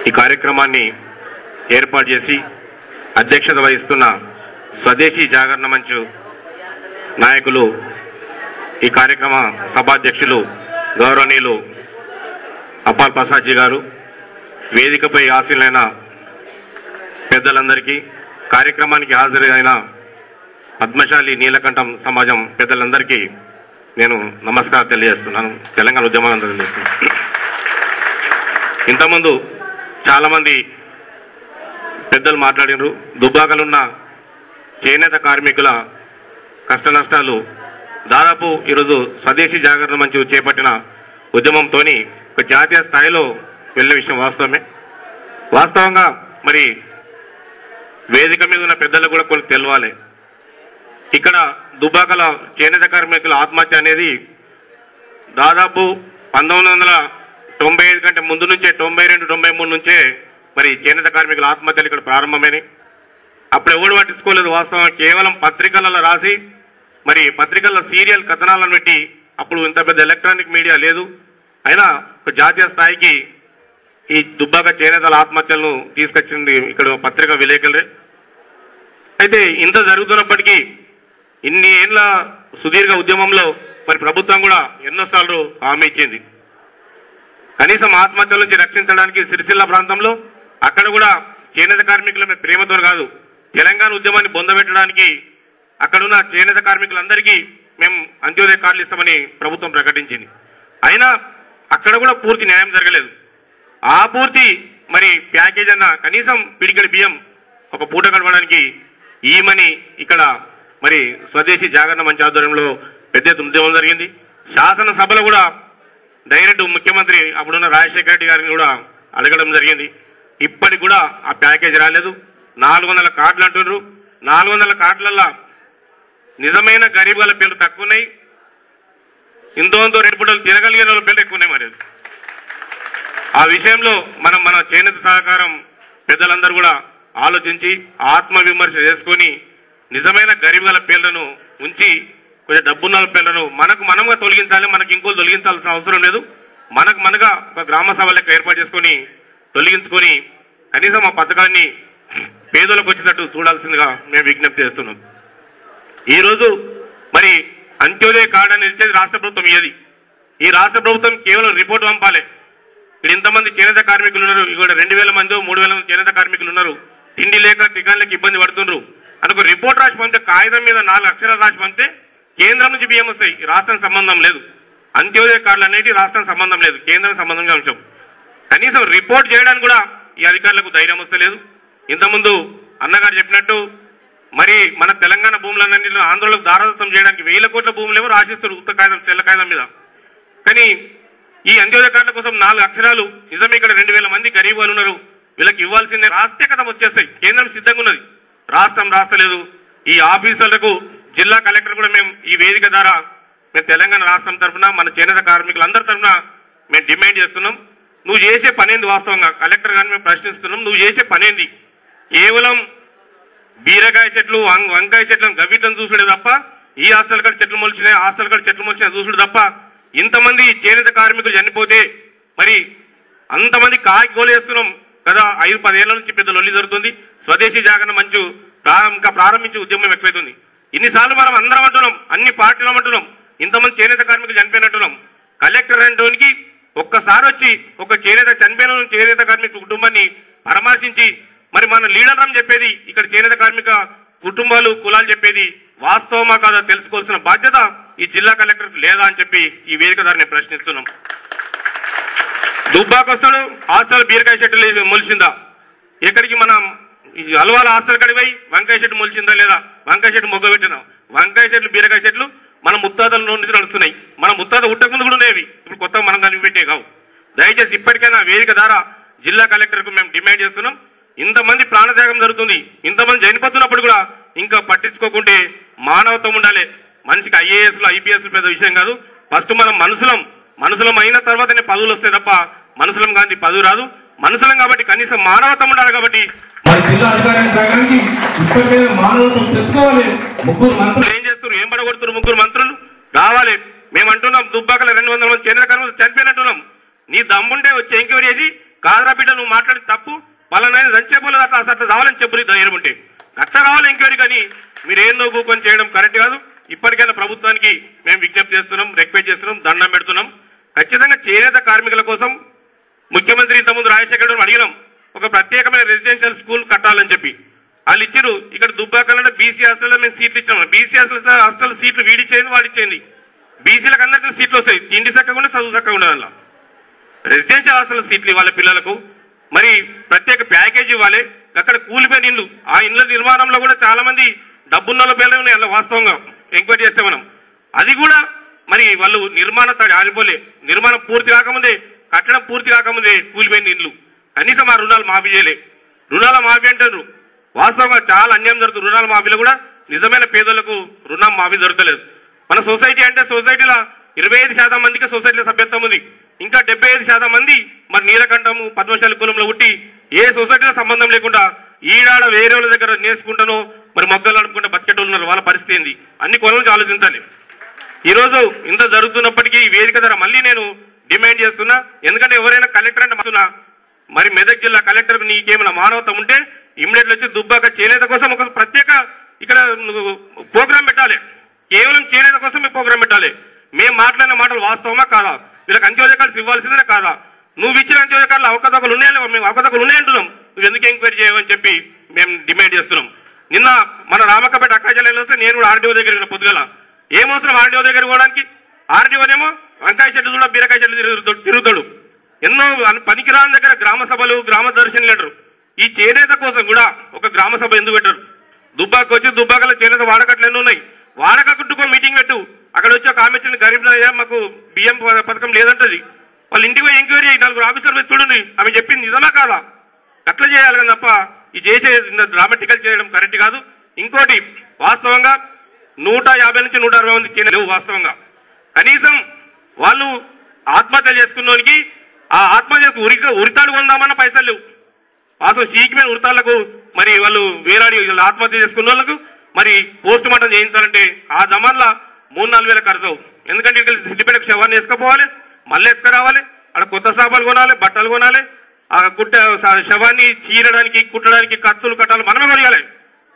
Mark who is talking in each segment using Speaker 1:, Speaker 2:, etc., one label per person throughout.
Speaker 1: ఈ కార్యక్రమాన్ని ఏర్పాటు చేసి అధ్యక్షత వహిస్తున్న స్వదేశీ జాగరణ మంచు నాయకులు, ఈ కార్యక్రమ సభాధ్యక్షులు గౌరవనీయులు అపాల్ ప్రసాద్జీ గారు, వేదికపై ఆశీనులైన పెద్దలందరికీ, కార్యక్రమానికి హాజరైన పద్మశాలి నీలకంఠం సమాజం పెద్దలందరికీ నేను నమస్కారం తెలియజేస్తున్నాను. తెలంగాణ ఉద్యమాన్ని తెలియజేస్తున్నాను. ఇంతకుముందు చాలామంది పెద్దలు మాట్లాడినారు. దుబ్బాకలున్న చేనేత కార్మికుల కష్ట నష్టాలు దాదాపు ఈరోజు స్వదేశీ జాగరణ మంచు చేపట్టిన ఉద్యమంతో ఒక జాతీయ స్థాయిలో వెళ్ళిన విషయం వాస్తవమే. వాస్తవంగా మరి వేదిక మీద ఉన్న పెద్దలకు కూడా కొన్ని తెలవాలి. ఇక్కడ దుబ్బాకల చేనేత కార్మికుల ఆత్మహత్య అనేది దాదాపు 1995 కంటే ముందు నుంచే 92, 93 నుంచే మరి చేనేత కార్మికుల ఆత్మహత్యలు ఇక్కడ ప్రారంభమైనవి. అప్పుడు ఎవరు పట్టించుకోలేదు. వాస్తవం కేవలం పత్రికలలో రాసి మరి పత్రికల్లో సీరియల్ కథనాలను పెట్టి, అప్పుడు ఇంత పెద్ద ఎలక్ట్రానిక్ మీడియా లేదు, అయినా ఒక జాతీయ స్థాయికి ఈ దుబ్బాక చేనేతల ఆత్మహత్యలను తీసుకొచ్చింది ఇక్కడ పత్రికా విలేకరులే. అయితే ఇంత జరుగుతున్నప్పటికీ ఇన్ని ఏళ్ల సుదీర్ఘ ఉద్యమంలో మరి ప్రభుత్వం కూడా ఎన్నోసార్లు హామీ ఇచ్చింది. కనీసం ఆత్మహత్యల నుంచి రక్షించడానికి సిరిసిల్ల ప్రాంతంలో అక్కడ కూడా చేనేత కార్మికుల మీద ప్రేమతో కాదు, తెలంగాణ ఉద్యమాన్ని బొందబెట్టడానికి అక్కడున్న చేనేత కార్మికులందరికీ మేము అంత్యోదయ కార్డులు ఇస్తామని ప్రభుత్వం ప్రకటించింది. అయినా అక్కడ కూడా పూర్తి న్యాయం జరగలేదు. ఆ పూర్తి మరి ప్యాకేజ్ అన్న కనీసం పిడికెడు బియ్యం ఒక పూట గడపడానికి ఈమని ఇక్కడ మరి స్వదేశీ జాగరణ మంచి ఆధ్వర్యంలో పెద్ద ఎత్తున ఉద్యమం జరిగింది. శాసనసభలో కూడా డైరెక్ట్ ముఖ్యమంత్రి అప్పుడున్న రాజశేఖర రెడ్డి గారిని కూడా అడగడం జరిగింది. ఇప్పటికి కూడా ఆ ప్యాకేజ్ రాలేదు. 400 కార్డులు అంటున్నారు. 400 కార్డులల్లో నిజమైన గరీబ్ వాళ్ళ పేర్లు తక్కువ ఉన్నాయి, ఇంతో 2 పూటలు తినగలిగిన వాళ్ళ పేర్లు ఎక్కువ ఉన్నాయి. మరి ఆ విషయంలో మన చేనేత సహకారం పెద్దలందరూ కూడా ఆలోచించి ఆత్మవిమర్శ చేసుకొని నిజమైన గరీబ్ వాళ్ళ పేర్లను ఉంచి కొంచెం డబ్బున్న పేర్లను మనముగా తొలగించాలి. మనకి ఇంకోళ్ళు తొలగించాల్సిన అవసరం లేదు. మనగా ఒక గ్రామ సభ లెక్క ఏర్పాటు చేసుకొని తొలగించుకొని కనీసం ఆ పథకాన్ని పేదలకు వచ్చేటట్టు చూడాల్సిందిగా మేము విజ్ఞప్తి చేస్తున్నాం. ఈరోజు మరి అంత్యోదయ కార్డు అనేది ఇచ్చేది రాష్ట్ర ప్రభుత్వం. ఈ రాష్ట్ర ప్రభుత్వం కేవలం రిపోర్ట్ పంపాలి. ఇక్కడ ఇంతమంది చేనేత కార్మికులు ఉన్నారు, ఇక్కడ 2000 మంది 3000 మంది చేనేత కార్మికులు ఉన్నారు, తిండి లేక టికాన్లకి ఇబ్బంది పడుతున్నారు అనుకో రిపోర్ట్ రాసి పంపితే, కాగితం మీద 4 అక్షరాలు రాసి పంపితే కేంద్రం నుంచి బియ్యం వస్తాయి. రాష్ట్రానికి సంబంధం లేదు. అంత్యోదయ కార్డులు అనేవి రాష్ట్రానికి సంబంధం లేదు, కేంద్రానికి సంబంధంగా అంశం. కనీసం రిపోర్ట్ చేయడానికి కూడా ఈ అధికారులకు ధైర్యం వస్తలేదు. ఇంతకుముందు అన్నగారు చెప్పినట్టు మరి మన తెలంగాణ భూములన్నింటిలో ఆంధ్రలకు దారాదత్తం చేయడానికి 1000 కోట్ల భూములేమో రాసిస్తారు ఉత్త కాగితం, తెల్ల కాగితం మీద. కానీ ఈ అంత్యోదయ కార్డుల కోసం 4 అక్షరాలు నిజమే. ఇక్కడ 2000 మంది గరీబ్ వాళ్ళు ఉన్నారు, వీళ్ళకి ఇవ్వాల్సిందే రాస్తే కథం వచ్చేస్తాయి. కేంద్రం సిద్ధంగా ఉన్నది, రాష్ట్రం రాస్తలేదు. ఈ ఆఫీసర్లకు జిల్లా కలెక్టర్ కూడా మేము ఈ వేదిక ద్వారా మేము తెలంగాణ రాష్ట్రం తరఫున మన చేనేత కార్మికులందరి తరఫున మేము డిమాండ్ చేస్తున్నాం. నువ్వు చేసే పనేంది? వాస్తవంగా కలెక్టర్ గారిని మేము ప్రశ్నిస్తున్నాం. నువ్వు చేసే పనేంది? కేవలం బీరకాయ చెట్లు వంకాయ చెట్లను గవ్వితం చూసుడే తప్ప, ఈ హాస్టల్ కాడ చెట్లు మొలిచినాయి, హాస్టల్ కాడ చెట్లు మొలిచినాయి చూసుడు తప్ప, ఇంతమంది చేనేత కార్మికులు చనిపోతే మరి అంతమంది కాకి గోలేస్తున్నాం కదా. 5-10 ఏళ్ల నుంచి పెద్ద లొల్లి జరుగుతుంది. స్వదేశీ జాగరణ మంచు ఇంకా ప్రారంభించే ఉద్యమం ఎక్కువైతుంది. ఇన్నిసార్లు మనం అందరం అంటున్నాం, అన్ని పార్టీలు అంటున్నాం, ఇంతమంది చేనేత కార్మికులు చనిపోయినట్టున్నాం. కలెక్టర్ అంటోనికి ఒక్కసారి వచ్చి ఒక చనిపోయిన చేనేత కార్మిక కుటుంబాన్ని పరామర్శించి మరి మన లీడర్ అని చెప్పేది ఇక్కడ చేనేత కార్మిక కుటుంబాలు కులాలు చెప్పేది వాస్తవమా కాదా తెలుసుకోవాల్సిన బాధ్యత ఈ జిల్లా కలెక్టర్ లేదా అని చెప్పి ఈ వేదిక ద్వారా నేను ప్రశ్నిస్తున్నాం. దుబ్బాకు వస్తాడు, హాస్టల్ బీరకాయ చెట్లు మొలిసిందా? ఎక్కడికి మనం అలవాల హాస్టల్ కడిగి పోయి వంకాయ చెట్టు మొలిచిందా లేదా? వంకాయ చెట్టు మొగ్గ పెట్టినాం. వంకాయ చెట్లు బీరకాయ చెట్లు మన ముత్తాతల నుంచి నడుస్తున్నాయి. మన ముత్తాత ఉట్టక ముందు కూడా ఉండేవి, ఇప్పుడు కొత్తగా మనం దానికి పెట్టే కావు. దయచేసి ఇప్పటికైనా వేదిక ద్వారా జిల్లా కలెక్టర్కు మేము డిమాండ్ చేస్తున్నాం. ఇంతమంది ప్రాణత్యాగం జరుగుతుంది, ఇంతమంది చనిపోతున్నప్పుడు కూడా ఇంకా పట్టించుకోకుంటే మానవత్వం ఉండాలి. మనిషికి ఐఏఎస్లు ఐపీఎస్లు పెద్ద విషయం కాదు. ఫస్ట్ మనం మనుషులం అయిన తర్వాతనే పదవులు వస్తాయి తప్ప మనుషులం కానీ పదవి రాదు. మనుషులం కాబట్టి కనీసం మానవత్వం ఉండాలి. కాబట్టి ఏం చేస్తారు? ఏం పడగొడుతున్నారు? 3 మంత్రులు రావాలి. మేము అంటున్నాం దుబ్బాకల 200 మంది చేనేత కార్మికులు చనిపోయినట్టున్నాం. నీ దమ్ముంటే వచ్చి ఎంక్వైరీ చేసి కాదరా బిడ్డ నువ్వు మాట్లాడి తప్పు పలానైనా దంచేపోలేదు అట్లా రావాలని చెప్పు ధైర్యం ఉంటే అట్లా రావాలి ఎంక్వైరీ. కానీ మీరేం నవ్వుకొని చేయడం కరెక్ట్ కాదు. ఇప్పటికైనా ప్రభుత్వానికి మేము విజ్ఞప్తి చేస్తున్నాం, రిక్వెస్ట్ చేస్తున్నాం, దండం పెడుతున్నాం. ఖచ్చితంగా చేనేత కార్మికుల కోసం ముఖ్యమంత్రి ఇంతకుముందు రాజశేఖర్ అడిగినాం ఒక ప్రత్యేకమైన రెసిడెన్షియల్ స్కూల్ కట్టాలని చెప్పి. వాళ్ళు ఇచ్చారు. ఇక్కడ దుబ్బాకల్లో బీసీ హాస్టల్లో మేము సీట్లు ఇచ్చాము. బీసీ హాస్టల్ సీట్లు వీడిచ్చేయండి వాడిచ్చేయండి. బీసీలకు అందరికీ సీట్లు వస్తాయి. తిండి చక్కగా ఉండే చదువు చక్కగా ఉండదు. అలా రెసిడెన్షియల్ హాస్టల్ సీట్లు ఇవ్వాలి పిల్లలకు. మరి ప్రత్యేక ప్యాకేజ్ ఇవ్వాలి. అక్కడ కూలిపోయిన ఇండ్లు, ఆ ఇండ్ల నిర్మాణంలో కూడా చాలా మంది డబ్బున్న పిల్లలు ఉన్నాయి. అలా వాస్తవంగా ఎంక్వైరీ చేస్తే మనం అది కూడా మరి వాళ్ళు ఆగిపోలే. నిర్మాణం పూర్తి కాకముందే, కట్టడం పూర్తి కాకముందే కూలిపోయిన ఇండ్లు. కనీసం ఆ రుణాలు మాఫీ చేయలే. రుణాల మాఫీ అంటారు. వాస్తవంగా చాలా అన్యాయం జరుగుతుంది. రుణాల మాఫీలో కూడా నిజమైన పేదలకు రుణం మాఫీ జరగలేదు. మన సొసైటీ అంటే సొసైటీలో 25% మందికి సొసైటీలో సభ్యత్వం ఉంది. ఇంకా 75% మంది మరి నీలకంఠము పద్మశాలి కులంలో ఉట్టి ఏ సొసైటీలో సంబంధం లేకుండా ఈడాడ వేరే వాళ్ళ దగ్గర నేర్చుకుంటానో మరి మొగ్గలు అడుపుకుంటా బతికేటోళ్ళు ఉన్నారు. వాళ్ళ పరిస్థితి ఏంది? అన్ని కులం నుంచి ఆలోచించాలి. ఈరోజు ఇంత జరుగుతున్నప్పటికీ ఈ వేదిక ధర మళ్ళీ నేను డిమాండ్ చేస్తున్నా. ఎందుకంటే ఎవరైనా కలెక్టర్ అంటే మాత్రం మరి మెదక్ జిల్లా కలెక్టర్ నీకేమైనా మానవత్వం ఉంటే ఇమ్మీడియట్ వచ్చి దుబ్బాక చేనేత కోసం ఒక ప్రత్యేక ఇక్కడ ప్రోగ్రాం పెట్టాలి. కేవలం చేనేత కోసం ప్రోగ్రాం పెట్టాలి. మేము మాట్లాడిన మాటలు వాస్తవమా కాదా? వీళ్ళకి అంత్యోదయ కార్డు ఇవ్వాల్సిందే కాదా? నువ్వు ఇచ్చిన అంత్యోదయ కార్డులు అవకతవకలు ఉన్నాయా? మేము అవకతవకలు ఉన్నాయంటున్నాం. నువ్వు ఎందుకు ఎంక్వైరీ చేయమని చెప్పి మేము డిమాండ్ చేస్తున్నాం. నిన్న మన రామక్కపేట అక్కాచెల్లెలు వస్తే నేను కూడా ఆర్డీఓ దగ్గర పొద్దుగల ఏమవసరం ఆర్డీఓ దగ్గర పోవడానికి? ఆర్డీఓనేమో వంకాయ చెట్లు కూడా బీరకాయ చెట్లు తిరుగుతాడు. ఎన్నో పనికిరాని దగ్గర గ్రామ సభలు, గ్రామ దర్శనలు అంటారు. ఈ చేనేత కోసం కూడా ఒక గ్రామ సభ ఎందుకు పెట్టరు? దుబ్బాకు వచ్చి దుబ్బాకలో చేనేత వాడకట్లు ఎన్ని ఉన్నాయి, వాడకట్టుకో మీటింగ్ పెట్టు. అక్కడ వచ్చి ఒక ఆమె వచ్చింది గరీబ్ మాకు బియ్యం పథకం లేదంటది. వాళ్ళ ఇంటికి పోయి ఎంక్వైరీ 4 ఆఫీసర్లు చూడండి ఆమె చెప్పింది నిజమా కాదా? అట్లా చేయాలి కానీ తప్ప ఈ చేసే డ్రామాటికల్ చేయడం కరెక్ట్ కాదు. ఇంకోటి వాస్తవంగా 150 నుంచి 160 మంది చేనేత వాస్తవంగా కనీసం వాళ్ళు ఆత్మహత్య చేసుకున్నోనికి ఆ ఆత్మహత్యకు ఉరితాడు కొందామన్న పైసలు లేవు. వాస్తవం సీకిమైన ఉరితాళ్లకు మరి వాళ్ళు వేలాడి ఆత్మహత్య చేసుకున్న వాళ్ళకు మరి పోస్ట్ మార్టం చేయించాలంటే ఆ జమాన్లో 3-4 వేల ఖర్చు. ఎందుకంటే ఇక్కడ సిద్దిపేటకు శవాన్ని వేసుకుపోవాలి, మళ్ళీ వేసుకురావాలి, అక్కడ కొత్త సామాన్లు కొనాలి, బట్టలు కొనాలి, ఆ శవాన్ని చీరడానికి కుట్టడానికి కత్తులు కట్టాలి, మనమే కొనగాలి.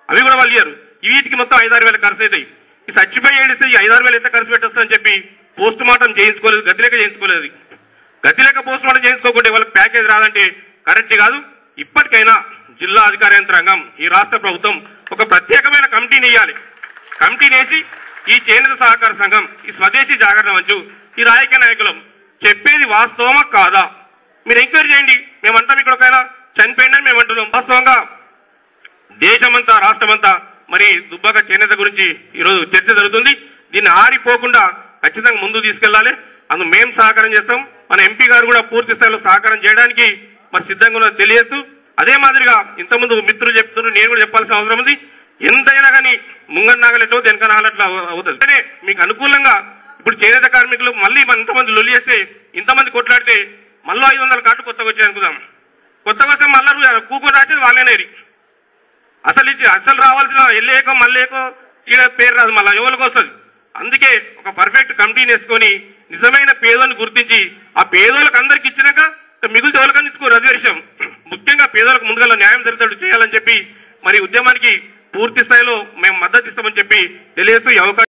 Speaker 1: అవి కూడా వాళ్ళు ఇయ్యరు. వీటికి మొత్తం 5-6 వేల ఖర్చు అవుతాయి. ఈ చచ్చిపోయి ఏడిస్తే ఈ 5-6 వేలు ఎంత ఖర్చు పెట్టొస్తుందని చెప్పి పోస్ట్ మార్టం చేయించుకోలేదు, గతిలేక చేయించుకోలేదు. గతిలేక పోస్ట్ మార్టం చేయించుకోకుంటే వాళ్ళకి ప్యాకేజ్ రాదంటే కరెక్ట్ కాదు. ఇప్పటికైనా జిల్లా అధికార యంత్రాంగం, ఈ రాష్ట్ర ప్రభుత్వం ఒక ప్రత్యేకమైన కమిటీని వేయాలి. కమిటీని వేసి ఈ చేనేత సహకార సంఘం, ఈ స్వదేశీ జాగరణ మంచు, ఈ రాజకీయ నాయకులం చెప్పేది వాస్తవమా కాదా మీరు ఎంక్వైరీ చేయండి. మేమంటాం ఇక్కడ ఒకవేళ చనిపోయిందని మేము అంటున్నాం. వాస్తవంగా దేశమంతా రాష్ట్రమంతా మరి దుబ్బాక చేనేత గురించి ఈరోజు చర్చ జరుగుతుంది. దీన్ని ఆరిపోకుండా ఖచ్చితంగా ముందు తీసుకెళ్లాలి. అందుకు మేము సహకారం చేస్తాం. మన ఎంపీ గారు కూడా పూర్తి స్థాయిలో సహకారం చేయడానికి మరి సిద్ధంగా ఉన్నది తెలియజేస్తూ, అదే మాదిరిగా ఇంతకుముందు మిత్రులు చెప్తున్నారు, నేను కూడా చెప్పాల్సిన అవసరం ఉంది. ఎంతైనా కానీ ముంగన్ నాగలెట్లో వెనక నాగలెట్లో అవుతుంది. అంటే మీకు అనుకూలంగా ఇప్పుడు చేనేత కార్మికులు మళ్ళీ ఇంతమంది లొల్లి చేస్తే, ఇంతమంది కొట్లాడితే మళ్ళీ 500 కార్డు కొత్తగా వచ్చాయి అనుకుందాం. కొత్తగా వస్తే మళ్ళీ కూకొని రాసేది వాళ్ళేనేది. అసలు రావాల్సిన ఎల్లేకో మళ్ళేకో ఈడ పేరు రాదు, మళ్ళీ ఎవరికి వస్తుంది. అందుకే ఒక పర్ఫెక్ట్ కమిటీని వేసుకొని నిజమైన పేదోని గుర్తించి ఆ పేదోళ్ళకి అందరికి ఇచ్చినాక మిగులు ఎవరికన్నా ఇచ్చుకోరు. అది విషయం. ముఖ్యంగా పేదోళ్ళకు ముందుగా న్యాయం జరిగేటట్టు చేయాలని చెప్పి మరి ఉద్యమానికి పూర్తి స్థాయిలో మేము మద్దతు ఇస్తామని చెప్పి తెలియజేస్తూ అవకాశం